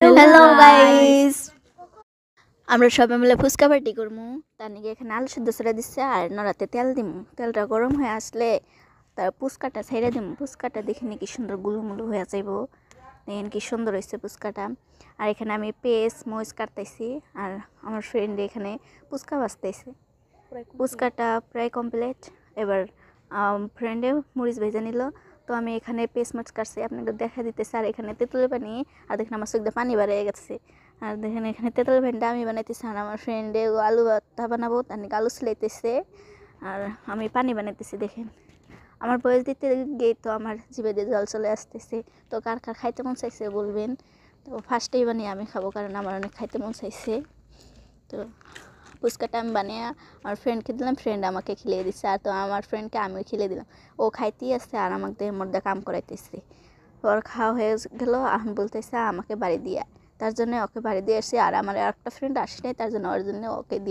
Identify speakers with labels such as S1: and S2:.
S1: Hello guys, আমরা সবাই মিলে ফুচকা পার্টি করবো। তার নাকি এখানে আলু সিদ্ধ ছেড়ে দিচ্ছে আর নড়াতে তেল দিমু। তেলটা গরম হয়ে আসলে তার ফুচকাটা ছেড়ে দিমু। ফুচকাটা দেখে কি সুন্দর গুলুমুলু হয়ে যাইব। দেখেন কি সুন্দর হয়েছে ফুচকাটা। আর এখানে আমি পেস্ট মরিচ কাটতেছি আর আমার ফ্রেন্ড এখানে ফুচকা বাজতেছে। ফুচকাটা প্রায় কমপ্লিট। এবার ফ্রেন্ডে মরিচ ভেজে নিল, তো আমি এখানে পেস্ট মরিচ কাটছি আপনাকে দেখা দিতেছি। আর এখানে তেঁতুলের পানি, আর দেখেন আমার চোখ দিয়ে পানি বেরিয়ে গেছে। আর দেখেন এখানে তেঁতুলের পানিটা আমি বানাইতেছি আর আমার ফ্রেন্ডে আলু ভর্তা বানাবো, তার নাকি আলু সিলাইতেছে আর আমি পানি বানাইতেছি। দেখেন আমার বয়স দিতে গিয়ে তো আমার জিভে দিয়ে জল চলে আসতেছে। তো কার কার খাইতে মন চাইছে বলবেন। তো ফার্স্টেই বানিয়ে আমি খাবো, কারণ আমার অনেক খাইতে মন চাইছে। তো ফুচকাটা আমি বানিয়ে আমার ফ্রেন্ডকে দিলাম, ফ্রেন্ড আমাকে খিলিয়ে দিচ্ছে। আর তো আমার ফ্রেন্ডকে আমিও খিলিয়ে দিলাম। ও খাইতেই আসছে আর আমাকে দেহের মধ্যে কাম করাইতেছে। ওর খাওয়া হয়ে গেল, এখন বলতেছে আমাকে বাড়ি দিয়ে। তার জন্য ওকে বাড়ি দিয়ে এসে আর আমার একটা ফ্রেন্ড আসে নাই, তার জন্য ওর জন্য ওকে দিয়ে